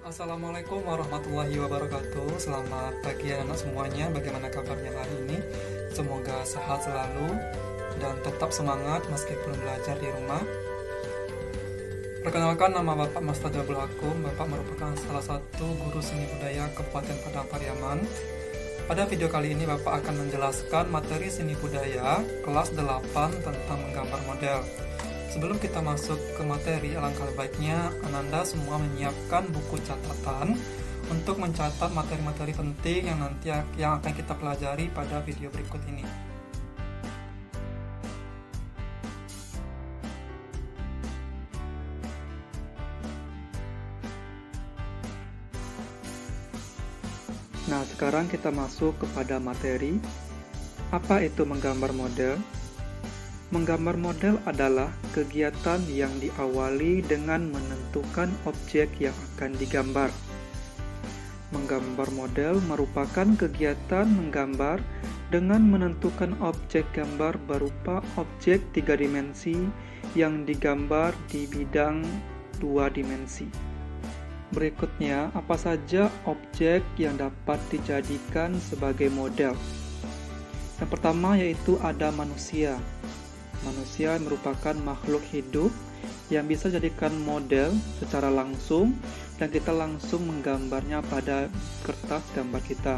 Assalamualaikum warahmatullahi wabarakatuh. Selamat pagi anak semuanya. Bagaimana kabarnya hari ini? Semoga sehat selalu dan tetap semangat meskipun belajar di rumah. Perkenalkan, nama Bapak Mastajabul Hakum. Bapak merupakan salah satu guru seni budaya Kabupaten Padang Pariaman. Pada video kali ini Bapak akan menjelaskan materi seni budaya kelas 8 tentang menggambar model. Sebelum kita masuk ke materi, alangkah baiknya Ananda semua menyiapkan buku catatan untuk mencatat materi-materi penting yang akan kita pelajari pada video berikut ini. Nah, sekarang kita masuk kepada materi. Apa itu menggambar model? Menggambar model adalah kegiatan yang diawali dengan menentukan objek yang akan digambar. Menggambar model merupakan kegiatan menggambar dengan menentukan objek gambar berupa objek 3 dimensi yang digambar di bidang 2 dimensi. Berikutnya, apa saja objek yang dapat dijadikan sebagai model? Yang pertama yaitu ada manusia. Manusia merupakan makhluk hidup yang bisa dijadikan model secara langsung dan kita langsung menggambarnya pada kertas gambar kita.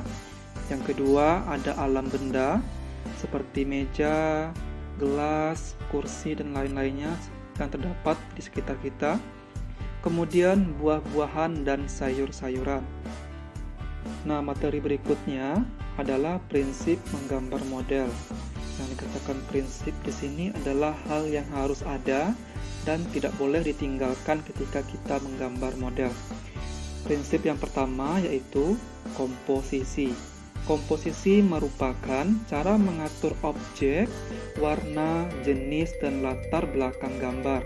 Yang kedua, ada alam benda seperti meja, gelas, kursi, dan lain-lainnya yang terdapat di sekitar kita. Kemudian buah-buahan dan sayur-sayuran. Nah, materi berikutnya adalah prinsip menggambar model. Yang dikatakan prinsip di sini adalah hal yang harus ada dan tidak boleh ditinggalkan ketika kita menggambar model. Prinsip yang pertama yaitu komposisi. Komposisi merupakan cara mengatur objek, warna, jenis, dan latar belakang gambar.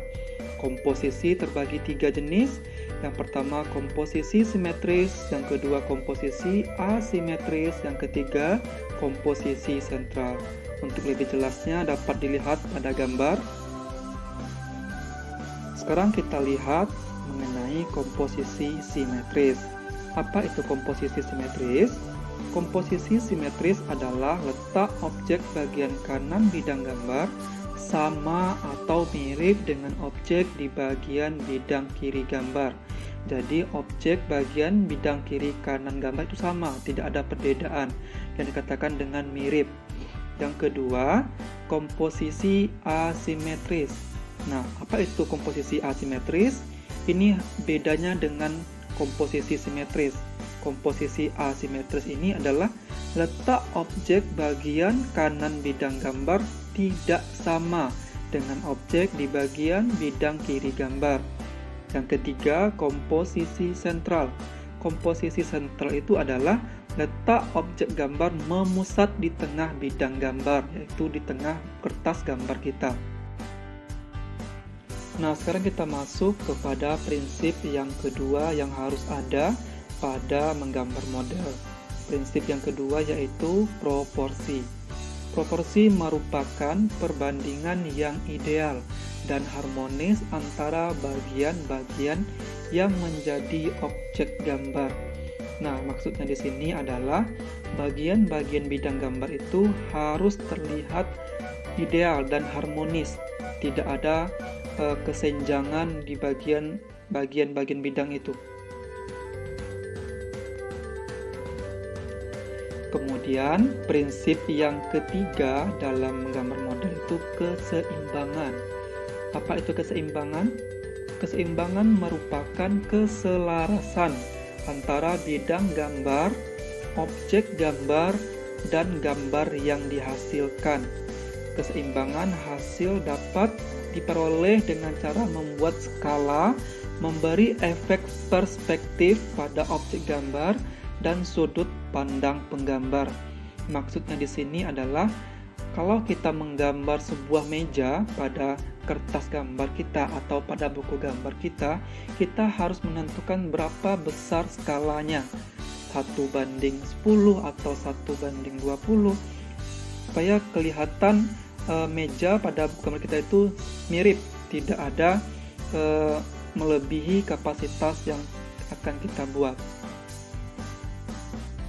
Komposisi terbagi 3 jenis. Yang pertama komposisi simetris, yang kedua komposisi asimetris, yang ketiga komposisi sentral. Untuk lebih jelasnya dapat dilihat pada gambar. Sekarang kita lihat mengenai komposisi simetris. Apa itu komposisi simetris? Komposisi simetris adalah letak objek bagian kanan bidang gambar sama atau mirip dengan objek di bagian bidang kiri gambar. Jadi objek bagian bidang kiri kanan gambar itu sama, tidak ada perbedaan, yang dikatakan dengan mirip. Yang kedua, komposisi asimetris. Nah, apa itu komposisi asimetris? Ini bedanya dengan komposisi simetris. Komposisi asimetris ini adalah letak objek bagian kanan bidang gambar tidak sama dengan objek di bagian bidang kiri gambar. Yang ketiga, komposisi sentral. Komposisi sentral itu adalah letak objek gambar memusat di tengah bidang gambar, yaitu di tengah kertas gambar kita. Nah, sekarang kita masuk kepada prinsip yang kedua yang harus ada pada menggambar model. Prinsip yang kedua yaitu proporsi. Proporsi merupakan perbandingan yang ideal dan harmonis antara bagian-bagian yang menjadi objek gambar. Nah, maksudnya di sini adalah bagian-bagian bidang gambar itu harus terlihat ideal dan harmonis. Tidak ada kesenjangan di bagian-bagian bidang itu. Kemudian, prinsip yang ketiga dalam menggambar model itu keseimbangan. Apa itu keseimbangan? Keseimbangan merupakan keselarasan antara bidang gambar, objek gambar, dan gambar yang dihasilkan. Keseimbangan hasil dapat diperoleh dengan cara membuat skala, memberi efek perspektif pada objek gambar, dan sudut pandang penggambar. Maksudnya di sini adalah kalau kita menggambar sebuah meja pada kertas gambar kita atau pada buku gambar kita harus menentukan berapa besar skalanya, 1:10 atau 1:20, supaya kelihatan meja pada buku gambar kita itu mirip, tidak ada melebihi kapasitas yang akan kita buat.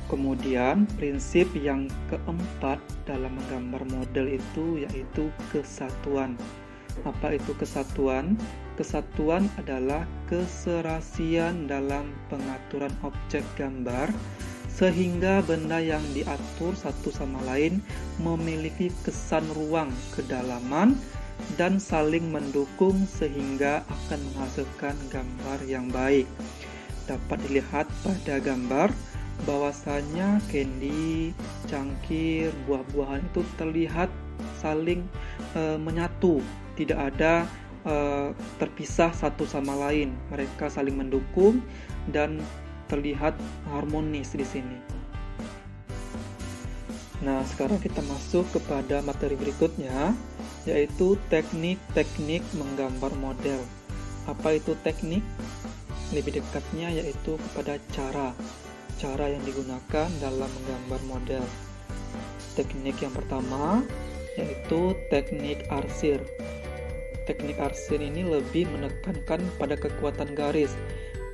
Kemudian prinsip yang keempat dalam menggambar model itu yaitu kesatuan. Apa itu kesatuan? Kesatuan adalah keserasian dalam pengaturan objek gambar sehingga benda yang diatur satu sama lain memiliki kesan ruang, kedalaman, dan saling mendukung sehingga akan menghasilkan gambar yang baik. Dapat dilihat pada gambar bahwasanya candy, cangkir, buah-buahan itu terlihat saling menyatu, tidak ada terpisah satu sama lain. Mereka saling mendukung dan terlihat harmonis di sini. Nah, sekarang kita masuk kepada materi berikutnya, yaitu teknik-teknik menggambar model. Apa itu teknik? Lebih dekatnya yaitu kepada cara yang digunakan dalam menggambar model. Teknik yang pertama yaitu teknik arsir. Teknik arsir ini lebih menekankan pada kekuatan garis.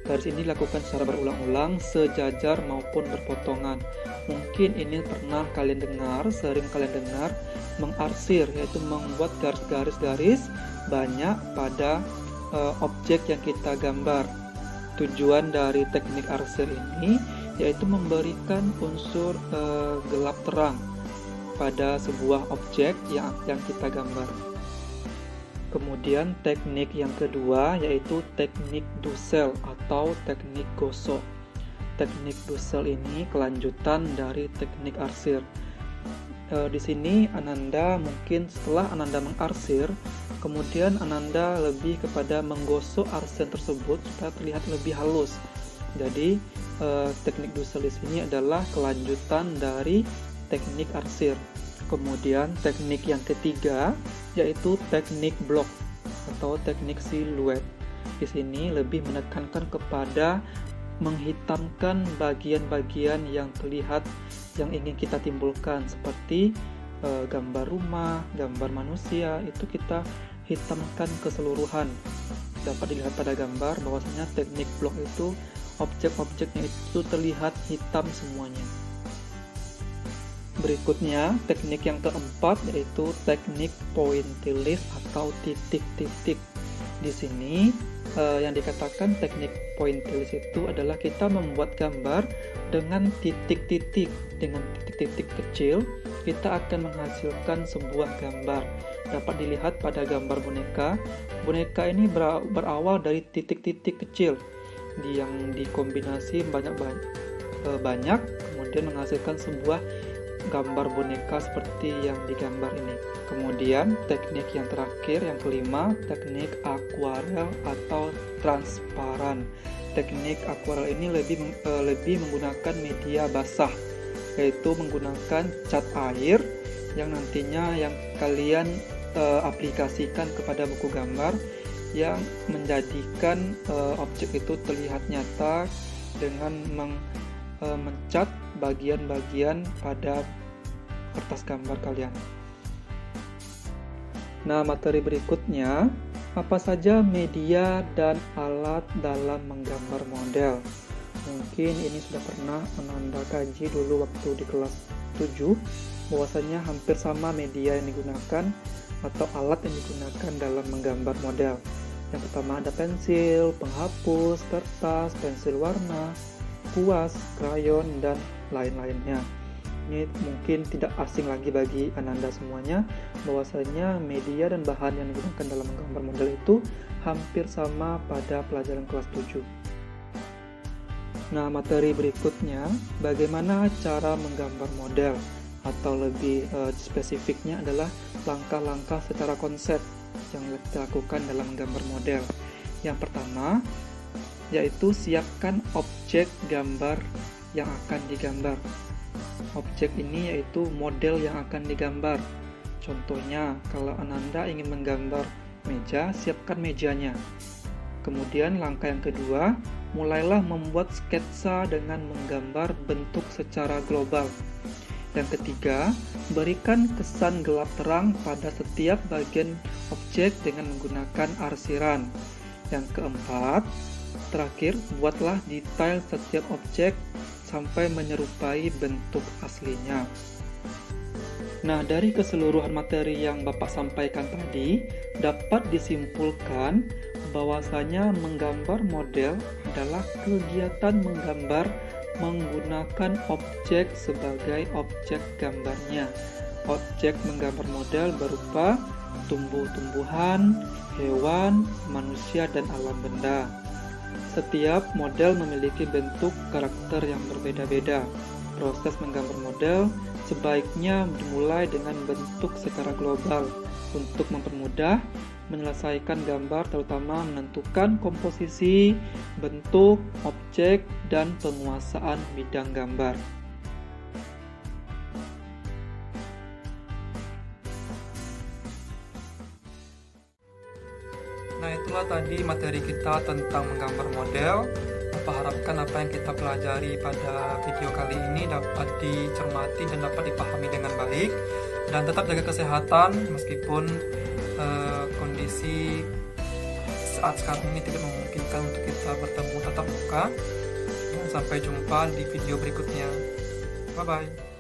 Garis ini dilakukan secara berulang-ulang, sejajar maupun berpotongan. Mungkin ini pernah kalian dengar, sering kalian dengar mengarsir, yaitu membuat garis-garis banyak pada objek yang kita gambar. Tujuan dari teknik arsir ini yaitu memberikan unsur gelap terang pada sebuah objek yang kita gambar. Kemudian teknik yang kedua yaitu teknik Dussel atau teknik gosok. Teknik Dussel ini kelanjutan dari teknik arsir. Di sini Ananda mungkin setelah Ananda mengarsir, kemudian Ananda lebih kepada menggosok arsen tersebut supaya terlihat lebih halus. Jadi teknik Dussel di sini adalah kelanjutan dari teknik arsir. Kemudian teknik yang ketiga yaitu teknik blok atau teknik siluet. Di sini lebih menekankan kepada menghitamkan bagian-bagian yang terlihat yang ingin kita timbulkan, seperti gambar rumah, gambar manusia, itu kita hitamkan keseluruhan. Dapat dilihat pada gambar bahwasanya teknik blok itu objek-objeknya itu terlihat hitam semuanya. Berikutnya, teknik yang keempat yaitu teknik pointillis atau titik-titik. Di sini yang dikatakan teknik pointillis itu adalah kita membuat gambar dengan titik-titik. Dengan titik-titik kecil, kita akan menghasilkan sebuah gambar. Dapat dilihat pada gambar boneka. Boneka ini berawal dari titik-titik kecil yang dikombinasi banyak, kemudian menghasilkan sebuah gambar boneka seperti yang digambar ini. Kemudian teknik yang terakhir, yang kelima, teknik akuarel atau transparan. Teknik akuarel ini lebih menggunakan media basah, yaitu menggunakan cat air yang nantinya yang kalian aplikasikan kepada buku gambar yang menjadikan objek itu terlihat nyata dengan mencat bagian-bagian pada kertas gambar kalian. Nah, materi berikutnya, apa saja media dan alat dalam menggambar model? Mungkin ini sudah pernah Ananda kaji dulu waktu di kelas 7, bahwasanya hampir sama media yang digunakan atau alat yang digunakan dalam menggambar model. Yang pertama ada pensil, penghapus, kertas, pensil warna, kuas, krayon, dan lain-lainnya. Ini mungkin tidak asing lagi bagi Ananda semuanya, bahwasanya media dan bahan yang digunakan dalam menggambar model itu hampir sama pada pelajaran kelas 7. Nah, materi berikutnya, bagaimana cara menggambar model, atau lebih spesifiknya adalah langkah-langkah secara konsep yang kita lakukan dalam menggambar model. Yang pertama, yaitu siapkan objek gambar yang akan digambar. Objek ini yaitu model yang akan digambar. Contohnya, kalau Ananda ingin menggambar meja, siapkan mejanya. Kemudian langkah yang kedua, mulailah membuat sketsa dengan menggambar bentuk secara global. Yang ketiga, berikan kesan gelap terang pada setiap bagian objek dengan menggunakan arsiran. Yang keempat, terakhir, buatlah detail setiap objek sampai menyerupai bentuk aslinya. Nah, dari keseluruhan materi yang Bapak sampaikan tadi, dapat disimpulkan bahwasanya menggambar model adalah kegiatan menggambar menggunakan objek sebagai objek gambarnya. Objek menggambar model berupa tumbuh-tumbuhan, hewan, manusia, dan alam benda. Setiap model memiliki bentuk karakter yang berbeda-beda. Proses menggambar model sebaiknya dimulai dengan bentuk secara global untuk mempermudah menyelesaikan gambar, terutama menentukan komposisi, bentuk, objek, dan penguasaan bidang gambar. Nah, itulah tadi materi kita tentang menggambar model. Bapak harapkan apa yang kita pelajari pada video kali ini dapat dicermati dan dapat dipahami dengan baik, dan tetap jaga kesehatan meskipun kondisi saat sekarang ini tidak memungkinkan untuk kita bertemu tatap muka. Dan sampai jumpa di video berikutnya. Bye bye.